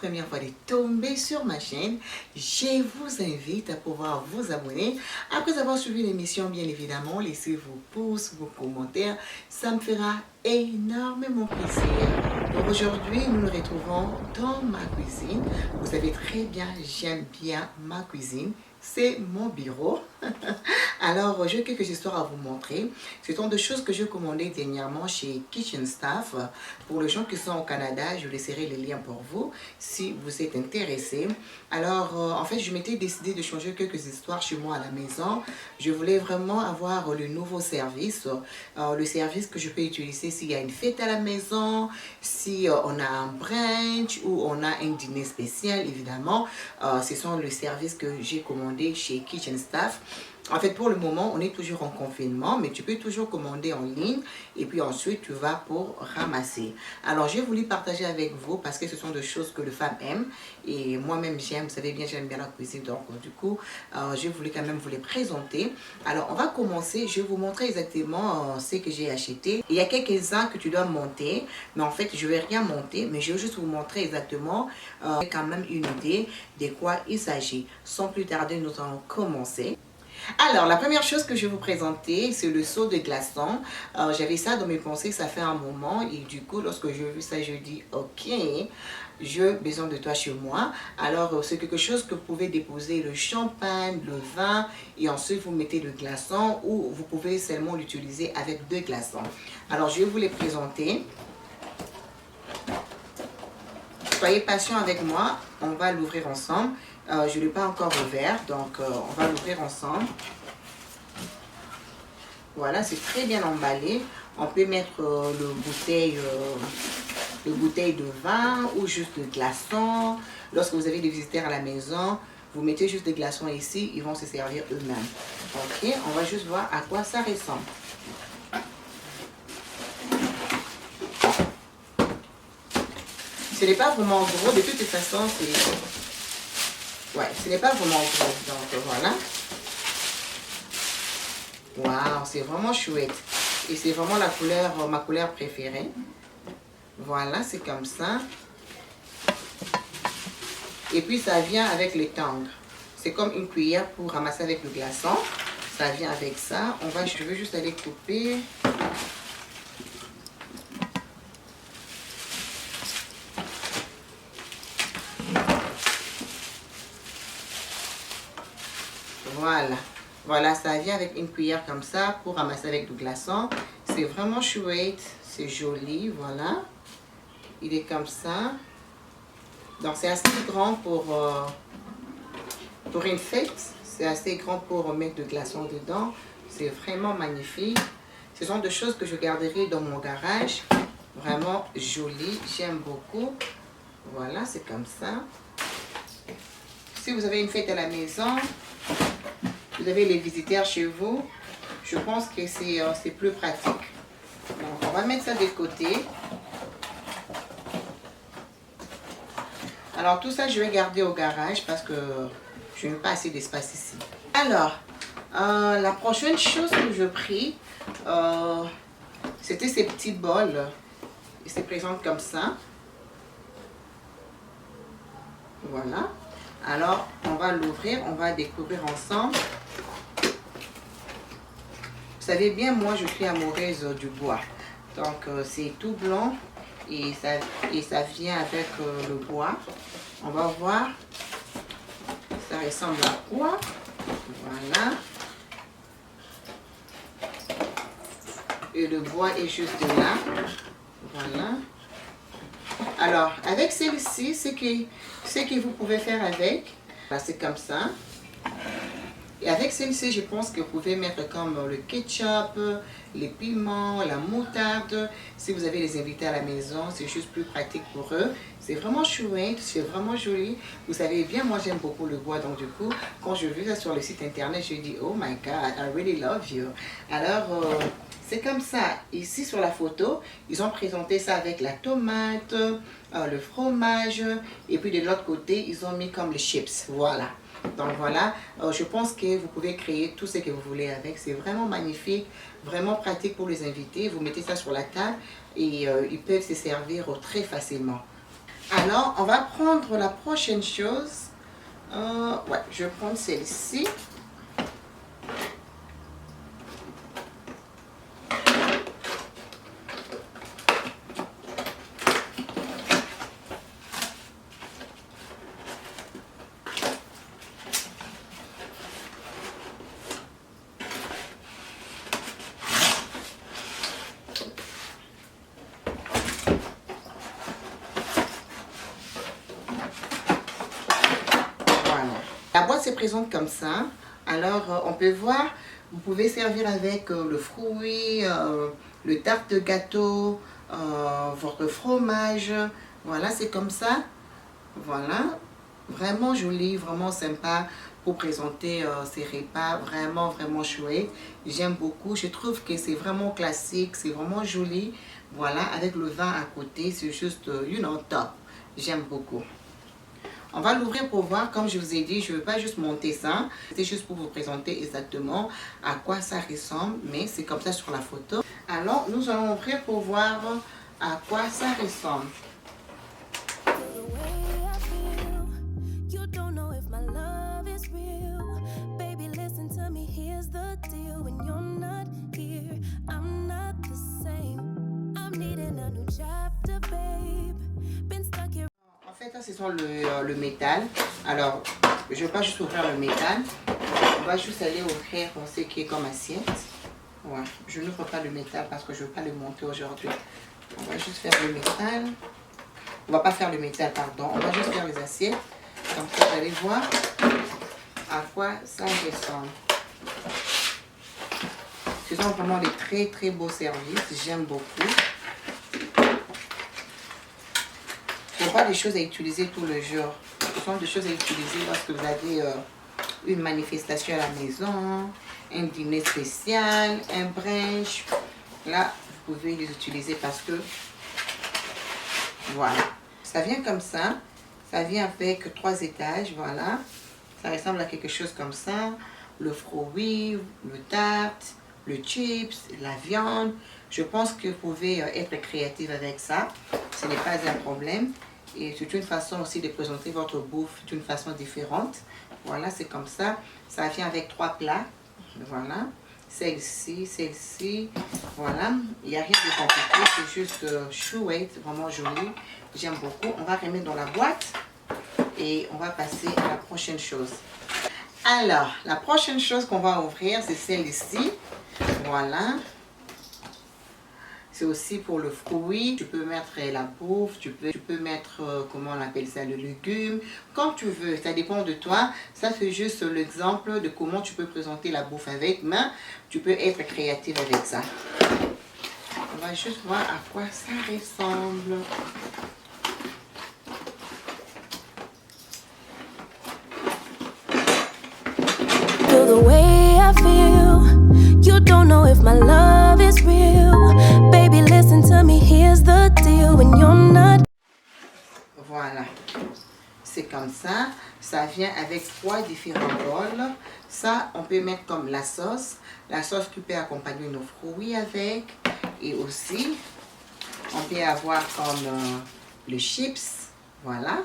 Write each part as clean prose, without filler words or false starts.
première fois de tomber sur ma chaîne, je vous invite à pouvoir vous abonner. Après avoir suivi l'émission, bien évidemment, laissez vos pouces, vos commentaires. Ça me fera énormément plaisir. Donc aujourd'hui, nous nous retrouvons dans ma cuisine. Vous savez très bien, j'aime bien ma cuisine. C'est mon bureau. Alors, j'ai quelques histoires à vous montrer. Ce sont des choses que j'ai commandées dernièrement chez Kitchen Staff. Pour les gens qui sont au Canada, je laisserai les liens pour vous si vous êtes intéressés. Alors, en fait, je m'étais décidé de changer quelques histoires chez moi à la maison. Je voulais vraiment avoir le nouveau service. Le service que je peux utiliser s'il y a une fête à la maison, si on a un brunch ou on a un dîner spécial, évidemment. Ce sont les services que j'ai commandés chez Kitchen Staff. En fait, pour le moment, on est toujours en confinement, mais tu peux toujours commander en ligne et puis ensuite, tu vas pour ramasser. Alors, j'ai voulu partager avec vous parce que ce sont des choses que les femmes aiment et moi-même j'aime. Vous savez bien, j'aime bien la cuisine, donc du coup, j'ai voulu quand même vous les présenter. Alors, on va commencer. Je vais vous montrer exactement ce que j'ai acheté. Il y a quelques-uns que tu dois monter, mais en fait, je ne vais rien monter, mais je vais juste vous montrer exactement quand même une idée de quoi il s'agit. Sans plus tarder, nous allons commencer. Alors, la première chose que je vais vous présenter, c'est le seau de glaçons. J'avais ça dans mes pensées, ça fait un moment. Et du coup, lorsque j'ai vu ça, je dis, ok, j'ai besoin de toi chez moi. Alors, c'est quelque chose que vous pouvez déposer le champagne, le vin, et ensuite vous mettez le glaçon, ou vous pouvez seulement l'utiliser avec deux glaçons. Alors, je vais vous les présenter. Soyez patient avec moi, on va l'ouvrir ensemble. Je ne l'ai pas encore ouvert, donc on va l'ouvrir ensemble. Voilà, c'est très bien emballé. On peut mettre le bouteille de vin ou juste de glaçons. Lorsque vous avez des visiteurs à la maison, vous mettez juste des glaçons ici, ils vont se servir eux-mêmes. Ok, on va juste voir à quoi ça ressemble. Ce n'est pas vraiment gros, de toute façon, c'est... Ouais, ce n'est pas vraiment gros, donc voilà. Waouh, c'est vraiment chouette. Et c'est vraiment la couleur, ma couleur préférée. Voilà, c'est comme ça. Et puis ça vient avec les tongs. C'est comme une cuillère pour ramasser avec le glaçon. Ça vient avec ça. Je vais juste aller couper. Voilà. Voilà, ça vient avec une cuillère comme ça pour ramasser avec du glaçon. C'est vraiment chouette. C'est joli, voilà. Il est comme ça. Donc, c'est assez grand pour une fête. C'est assez grand pour mettre de glaçons dedans. C'est vraiment magnifique. Ce sont des choses que je garderai dans mon garage. Vraiment joli. J'aime beaucoup. Voilà, c'est comme ça. Si vous avez une fête à la maison, vous avez les visiteurs chez vous, je pense que c'est plus pratique. Donc, on va mettre ça de côté. Alors, tout ça, je vais garder au garage parce que je n'ai pas assez d'espace ici. Alors, la prochaine chose que je pris, c'était ces petits bols. Ils se présentent comme ça. Voilà. Alors, on va l'ouvrir, on va découvrir ensemble. Vous savez bien, moi, je suis amoureuse du bois. Donc, c'est tout blanc et ça vient avec le bois. On va voir. Ça ressemble à quoi? Voilà. Et le bois est juste là. Voilà. Alors, avec celle-ci, ce que vous pouvez faire avec, c'est comme ça. Et avec celle-ci, je pense que vous pouvez mettre comme le ketchup, les piments, la moutarde. Si vous avez des invités à la maison, c'est juste plus pratique pour eux. C'est vraiment chouette, c'est vraiment joli. Vous savez bien, moi j'aime beaucoup le bois. Donc du coup, quand je vis ça sur le site internet, je dis, oh my God, I really love you. Alors, c'est comme ça. Ici sur la photo, ils ont présenté ça avec la tomate, le fromage. Et puis de l'autre côté, ils ont mis comme les chips. Voilà. Donc voilà, je pense que vous pouvez créer tout ce que vous voulez avec. C'est vraiment magnifique, vraiment pratique pour les invités. Vous mettez ça sur la table et ils peuvent se servir très facilement. Alors, on va prendre la prochaine chose. Ouais, je vais prendre celle-ci. La boîte se présente comme ça. Alors, on peut voir, vous pouvez servir avec le fruit, le tarte de gâteau, votre fromage. Voilà, c'est comme ça. Voilà, vraiment joli, vraiment sympa pour présenter ces repas. Vraiment, vraiment chouette. J'aime beaucoup. Je trouve que c'est vraiment classique, c'est vraiment joli. Voilà, avec le vin à côté, c'est juste, top. J'aime beaucoup. On va l'ouvrir pour voir, comme je vous ai dit, je ne veux pas juste monter ça. C'est juste pour vous présenter exactement à quoi ça ressemble, mais c'est comme ça sur la photo. Alors, nous allons ouvrir pour voir à quoi ça ressemble. En fait, là, ce sont le métal. Alors, je ne vais pas juste ouvrir le métal. On va juste aller ouvrir ce qui est comme assiette. Ouais, je n'ouvre pas le métal parce que je ne veux pas le monter aujourd'hui. On va juste faire le métal. On va pas faire le métal, pardon. On va juste faire les assiettes. Comme ça, vous allez voir à quoi ça ressemble. Ce sont vraiment des très très beaux services. J'aime beaucoup. Ce ne sont pas des choses à utiliser tout le jour. Ce sont des choses à utiliser lorsque vous avez une manifestation à la maison, un dîner spécial, un brunch. Là, vous pouvez les utiliser parce que, voilà. Ça vient comme ça. Ça vient avec 3 étages, voilà. Ça ressemble à quelque chose comme ça. Le fruit, le tarte, le chips, la viande. Je pense que vous pouvez être créatif avec ça. Ce n'est pas un problème. Et c'est une façon aussi de présenter votre bouffe d'une façon différente. Voilà, c'est comme ça. Ça vient avec 3 plats. Voilà. Celle-ci. Voilà. Il n'y a rien de compliqué. C'est juste chouette, vraiment joli. J'aime beaucoup. On va remettre dans la boîte. Et on va passer à la prochaine chose. Alors, la prochaine chose qu'on va ouvrir, c'est celle-ci. Voilà. C'est aussi pour le fruit. Tu peux mettre la bouffe, tu peux mettre, comment on appelle ça, le légume. Quand tu veux, ça dépend de toi. Ça fait juste l'exemple de comment tu peux présenter la bouffe avec. Mais tu peux être créatif avec ça. On va juste voir à quoi ça ressemble. The way I feel, you don't know if my love is real. Baby, listen to me, here's the deal when you're not. Voilà, c'est comme ça. Ça vient avec 3 différents bols. Ça, on peut mettre comme la sauce. La sauce, tu peux accompagner nos fruits avec. Et aussi, on peut avoir comme le chips. Voilà.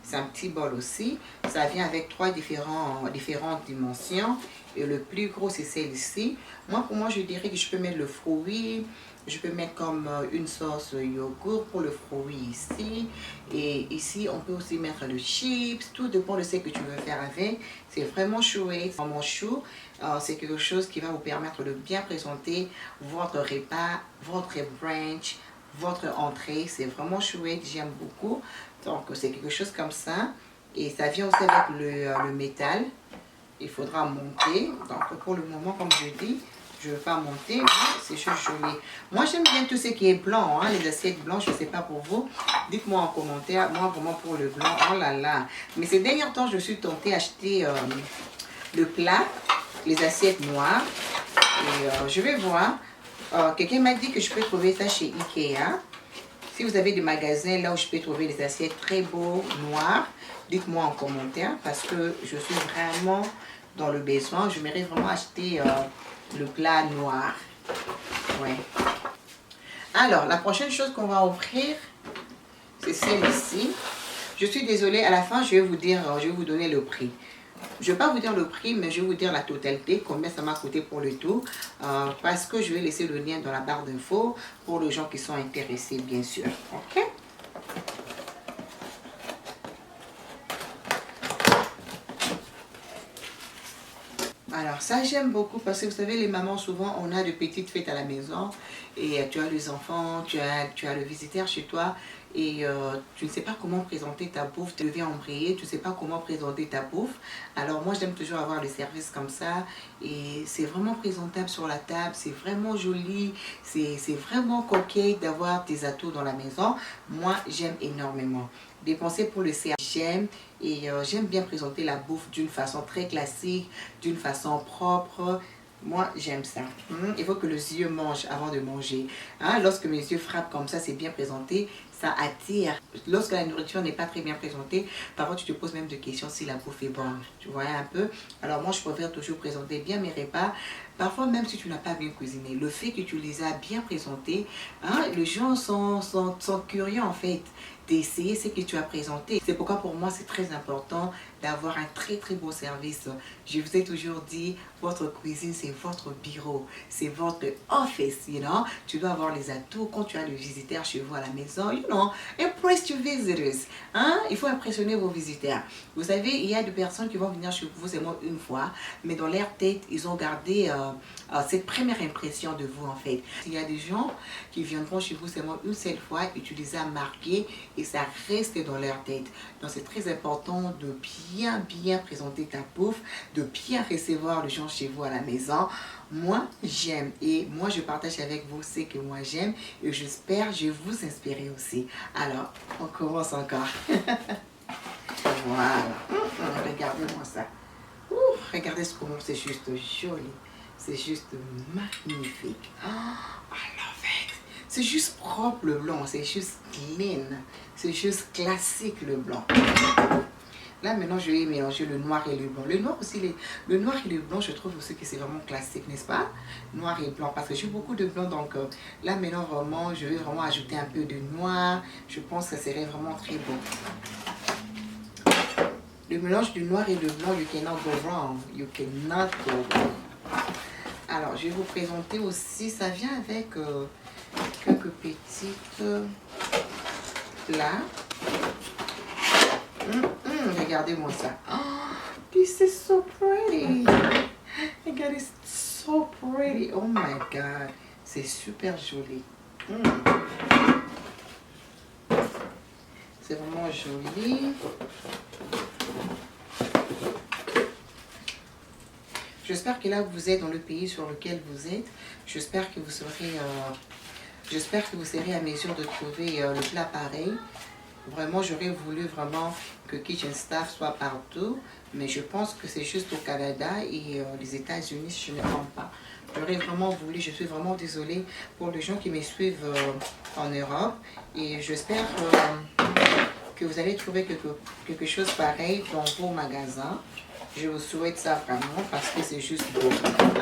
C'est un petit bol aussi. Ça vient avec 3 différentes dimensions. Et le plus gros, c'est celle-ci. Pour moi, je dirais que je peux mettre le fruit. Je peux mettre comme une sauce yogourt pour le fruit ici. Et ici, on peut aussi mettre le chips. Tout dépend de ce que tu veux faire avec. C'est vraiment chouette. Vraiment chou. C'est quelque chose qui va vous permettre de bien présenter votre repas, votre brunch, votre entrée. C'est vraiment chouette. J'aime beaucoup. Donc, c'est quelque chose comme ça. Et ça vient aussi avec le métal. Il faudra monter. Donc, pour le moment, comme je dis, je ne veux pas monter. C'est juste joli. Moi, j'aime bien tout ce qui est blanc. Hein, les assiettes blanches, je ne sais pas pour vous. Dites-moi en commentaire. Moi, vraiment pour le blanc. Oh là là. Mais ces derniers temps, je suis tentée d'acheter le plat, les assiettes noires. Et je vais voir. Quelqu'un m'a dit que je peux trouver ça chez Ikea. Si vous avez des magasins là où je peux trouver des assiettes très beaux, noirs, dites-moi en commentaire parce que je suis vraiment dans le besoin. Je m'aimerais vraiment acheter le plat noir. Ouais. Alors, la prochaine chose qu'on va ouvrir, c'est celle-ci. Je suis désolée, à la fin, je vais vous dire, je vais vous donner le prix. Je ne vais pas vous dire le prix, mais je vais vous dire la totalité, combien ça m'a coûté pour le tout. Parce que je vais laisser le lien dans la barre d'infos pour les gens qui sont intéressés, bien sûr. Ok? Alors ça j'aime beaucoup parce que vous savez les mamans souvent on a de petites fêtes à la maison et tu as les enfants, tu as le visiteur chez toi et tu ne sais pas comment présenter ta bouffe, tu deviens embrayé, tu ne sais pas comment présenter ta bouffe. Alors moi j'aime toujours avoir des services comme ça et c'est vraiment présentable sur la table, c'est vraiment joli, c'est vraiment coquet d'avoir tes atouts dans la maison. Moi j'aime énormément. Dépenser pour le CA, j'aime et j'aime bien présenter la bouffe d'une façon très classique, d'une façon propre. Moi, j'aime ça. Il faut que les yeux mangent avant de manger. Hein? Lorsque mes yeux frappent comme ça, c'est bien présenté, ça attire. Lorsque la nourriture n'est pas très bien présentée, parfois tu te poses même des questions si la bouffe est bonne. Tu vois un peu? Alors moi, je préfère toujours présenter bien mes repas. Parfois, même si tu n'as pas bien cuisiné, le fait que tu les as bien présentés, hein, les gens sont curieux en fait d'essayer ce que tu as présenté. C'est pourquoi pour moi c'est très important d'avoir un très beau service. Je vous ai toujours dit, votre cuisine c'est votre bureau, c'est votre office, you know. Tu dois avoir les atouts quand tu as le visiteur chez vous à la maison, you know. Impress your visitors. Hein? Il faut impressionner vos visiteurs. Vous savez, il y a des personnes qui vont venir chez vous seulement une fois, mais dans leur tête, ils ont gardé cette première impression de vous en fait. Il y a des gens qui viendront chez vous seulement une seule fois et tu les as marqués et ça reste dans leur tête. Donc c'est très important de bien présenter ta bouffe, de bien recevoir les gens chez vous à la maison. Moi j'aime et moi je partage avec vous ce que moi j'aime et j'espère je vous inspirer aussi. Alors on commence encore. Voilà. Regardez-moi ça. Regardez comment c'est juste joli. C'est juste magnifique. Oh, I love it. C'est juste propre le blanc, c'est juste clean. C'est juste classique le blanc. Là maintenant je vais mélanger le noir et le blanc. Le noir aussi, le noir et le blanc, je trouve aussi que c'est vraiment classique, n'est-ce pas? Noir et blanc, parce que j'ai beaucoup de blanc, donc là maintenant vraiment, je vais vraiment ajouter un peu de noir. Je pense que ça serait vraiment très beau. Le mélange du noir et du blanc, you cannot go wrong. You cannot go wrong. Alors, je vais vous présenter aussi, ça vient avec quelques petites plats. Regardez-moi ça. Oh, this is so pretty. Regardez, it's so pretty. Oh my God. C'est super joli. C'est vraiment joli. J'espère que là vous êtes dans le pays sur lequel vous êtes, j'espère que vous serez à mesure de trouver le plat pareil. Vraiment, j'aurais voulu vraiment que Kitchen Staff soit partout, mais je pense que c'est juste au Canada et les États-Unis, je ne pense pas. J'aurais vraiment voulu, je suis vraiment désolée pour les gens qui me suivent en Europe et j'espère que vous allez trouver quelque chose pareil dans vos magasins. Je vous souhaite ça vraiment parce que c'est juste beau.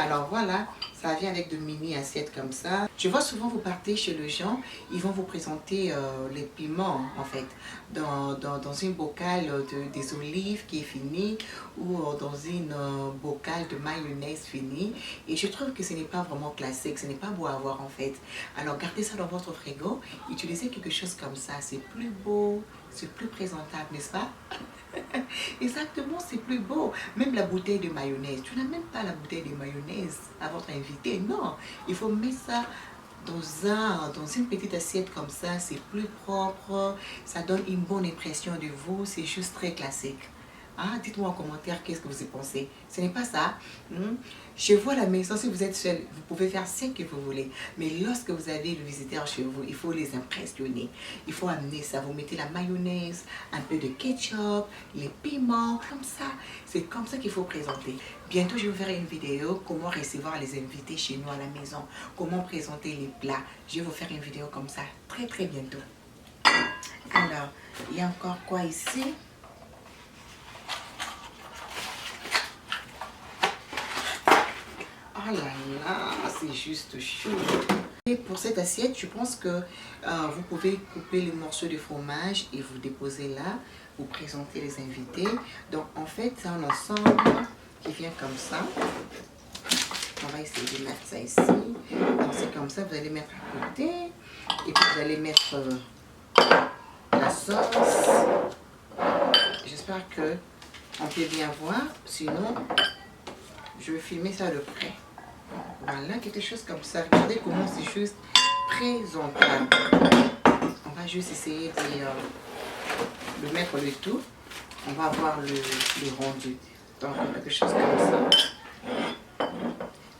Alors voilà, ça vient avec de mini assiettes comme ça. Je vois souvent vous partez chez les gens, ils vont vous présenter les piments en fait. Dans une bocal des olives qui est finie ou dans une bocal de mayonnaise finie. Et je trouve que ce n'est pas vraiment classique, ce n'est pas beau à voir en fait. Alors gardez ça dans votre frigo, utilisez quelque chose comme ça, c'est plus beau, c'est plus présentable, n'est-ce pas? Exactement, c'est plus beau. Même la bouteille de mayonnaise, tu n'as même pas la bouteille de mayonnaise à votre invité. Non, il faut mettre ça dans une petite assiette comme ça. C'est plus propre, ça donne une bonne impression de vous. C'est juste très classique. Ah, dites-moi en commentaire qu'est-ce que vous en pensez. Ce n'est pas ça. Chez vous à la maison, si vous êtes seul, vous pouvez faire ce que vous voulez. Mais lorsque vous avez le visiteur chez vous, il faut les impressionner. Il faut amener ça. Vous mettez la mayonnaise, un peu de ketchup, les piments, comme ça. C'est comme ça qu'il faut présenter. Bientôt, je vais vous faire une vidéo comment recevoir les invités chez nous à la maison. Comment présenter les plats. Je vais vous faire une vidéo comme ça très bientôt. Alors, il y a encore quoi ici? Oh là là, c'est juste chaud. Et pour cette assiette, je pense que vous pouvez couper les morceaux de fromage et vous déposer là, vous présenter les invités. Donc en fait, c'est un ensemble qui vient comme ça. On va essayer de mettre ça ici. Donc c'est comme ça, vous allez mettre à côté. Et puis vous allez mettre la sauce. J'espère que on peut bien voir. Sinon, je vais filmer ça de près. Voilà, quelque chose comme ça. Regardez comment c'est juste présentable. On va juste essayer de mettre le tout. On va voir le rendu. Donc, quelque chose comme ça.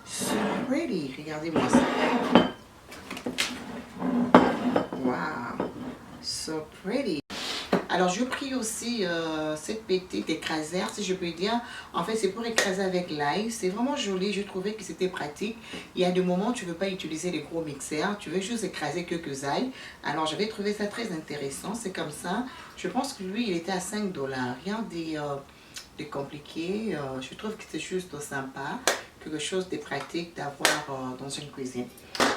So pretty. Regardez-moi ça. Wow. So pretty. Alors, je pris aussi cette petite écrasère, si je peux dire. En fait, c'est pour écraser avec l'ail. C'est vraiment joli. Je trouvais que c'était pratique. Il y a des moments où tu ne veux pas utiliser les gros mixeurs. Tu veux juste écraser quelques ailes. Alors, j'avais trouvé ça très intéressant. C'est comme ça. Je pense que lui, il était à 5 $. Rien de compliqué. Je trouve que c'est juste sympa. Quelque chose de pratique d'avoir dans une cuisine.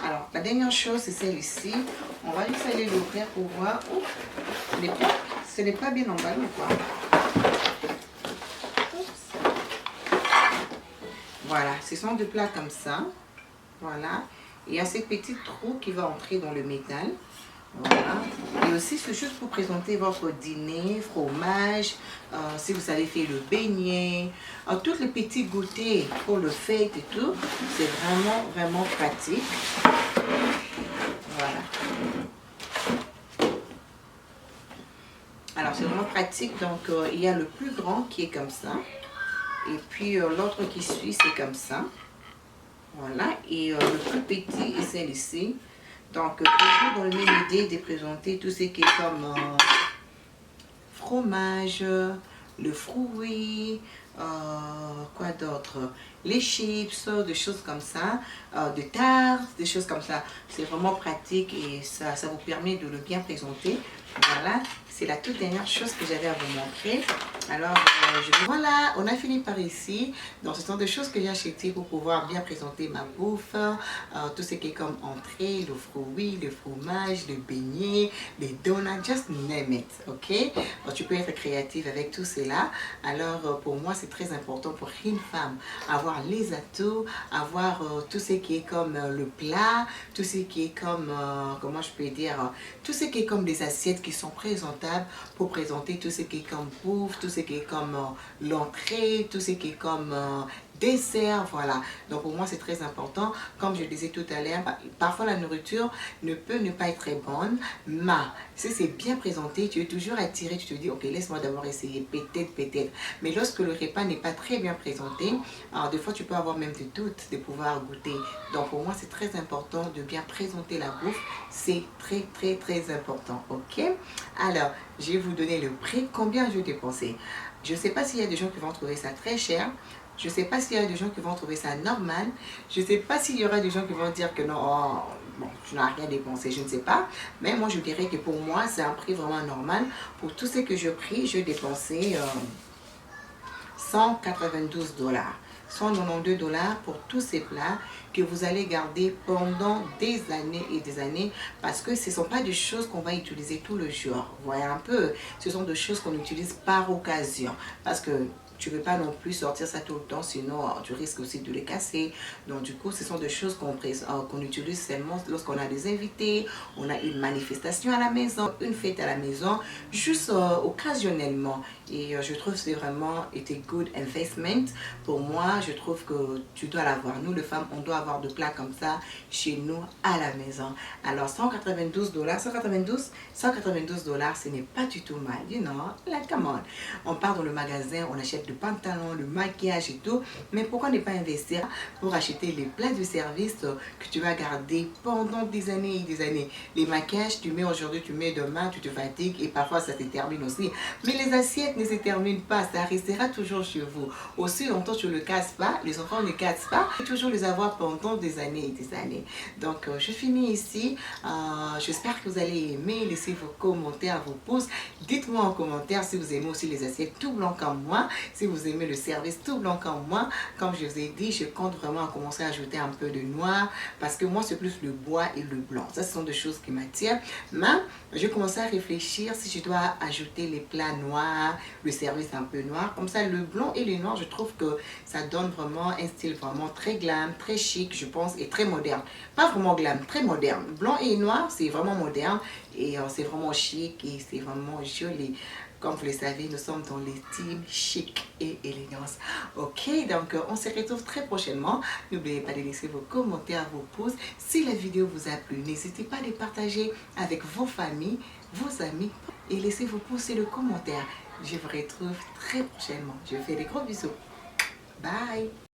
Alors, la dernière chose, c'est celle-ci. On va juste aller l'ouvrir pour voir. Oh, ce n'est pas bien emballé ou quoi? Voilà, ce sont deux plats comme ça. Voilà. Il y a ces petits trous qui vont entrer dans le métal. Voilà. Et aussi, c'est juste pour présenter votre dîner, fromage, si vous avez fait le beignet, tous les petits goûters pour le fête et tout. C'est vraiment, vraiment pratique. Voilà. Alors, c'est vraiment pratique. Donc, il y a le plus grand qui est comme ça. Et puis, l'autre qui suit, c'est comme ça. Voilà. Et le plus petit est celle-ci. Donc, toujours dans la même idée de présenter tout ce qui est comme fromage, le fruit, quoi d'autre, les chips, des choses comme ça, des tartes, des choses comme ça. C'est vraiment pratique et ça vous permet de le bien présenter. Voilà, c'est la toute dernière chose que j'avais à vous montrer. Alors, voilà, on a fini par ici. Donc, ce sont des choses que j'ai achetées pour pouvoir bien présenter ma bouffe. Tout ce qui est comme entrée, le fruit, le fromage, le beignet, les donuts, just name it, ok? Donc, tu peux être créative avec tout cela. Alors, pour moi, c'est très important pour une femme, avoir les atouts, avoir tout ce qui est comme le plat, tout ce qui est comme, comment je peux dire, tout ce qui est comme des assiettes qui sont présentables pour présenter tout ce qui est comme bouffe, tout ce qui est comme l'entrée, tout ce qui est comme dessert, voilà. Donc pour moi c'est très important. Comme je le disais tout à l'heure, parfois la nourriture ne peut ne pas être très bonne, mais si c'est bien présenté, tu es toujours attiré, tu te dis ok, laisse-moi d'abord essayer, peut-être. Mais lorsque le repas n'est pas très bien présenté, alors des fois tu peux avoir même des doutes de pouvoir goûter. Donc pour moi c'est très important de bien présenter la bouffe, c'est très important, ok? Alors je vais vous donner le prix, combien je dépensé. Je ne sais pas s'il y a des gens qui vont trouver ça très cher. Je ne sais pas s'il y a des gens qui vont trouver ça normal. Je ne sais pas s'il y aura des gens qui vont dire que non, oh, bon, je n'ai rien dépensé, je ne sais pas. Mais moi, je dirais que pour moi, c'est un prix vraiment normal. Pour tout ce que je pris, je dépensais 192 $. 192 $ pour tous ces plats que vous allez garder pendant des années et des années parce que ce ne sont pas des choses qu'on va utiliser tout le jour. Vous voyez un peu, ce sont des choses qu'on utilise par occasion parce que tu ne veux pas non plus sortir ça tout le temps, sinon tu risques aussi de les casser. Donc du coup, ce sont des choses qu'on utilise seulement lorsqu'on a des invités, on a une manifestation à la maison, une fête à la maison, juste occasionnellement. Et je trouve que c'est vraiment été good investment. Pour moi, je trouve que tu dois l'avoir. Nous, les femmes, on doit avoir de plats comme ça chez nous à la maison. Alors 192 $, 192 $, ce n'est pas du tout mal. You know, like come on. On part dans le magasin, on achète le pantalon, le maquillage et tout. Mais pourquoi ne pas investir pour acheter les plats de service que tu vas garder pendant des années et des années. Les maquillages, tu mets aujourd'hui, tu mets demain, tu te fatigues et parfois ça se termine aussi. Mais les assiettes ne se terminent pas, ça restera toujours chez vous. Aussi longtemps tu ne le casses pas, les enfants ne cassent pas, et toujours les avoir pendant des années et des années. Donc je finis ici. J'espère que vous allez aimer. Laissez vos commentaires, vos pouces. Dites-moi en commentaire si vous aimez aussi les assiettes tout blanc comme moi. si vous aimez le service tout blanc comme moi. Comme je vous ai dit, je compte vraiment commencer à ajouter un peu de noir parce que moi, c'est plus le bois et le blanc. Ça, ce sont des choses qui m'attirent. Mais je commence à réfléchir si je dois ajouter les plats noirs, le service un peu noir. Comme ça, le blanc et le noir, je trouve que ça donne vraiment un style vraiment très glam, très chic, je pense, et très moderne. Pas vraiment glam, très moderne. Blanc et noir, c'est vraiment moderne et c'est vraiment chic et c'est vraiment joli. Comme vous le savez, nous sommes dans les teams chic et élégance. Ok, donc on se retrouve très prochainement. N'oubliez pas de laisser vos commentaires, vos pouces. Si la vidéo vous a plu, n'hésitez pas à les partager avec vos familles, vos amis et laissez vos pouces et le commentaire. Je vous retrouve très prochainement. Je vous fais des gros bisous. Bye!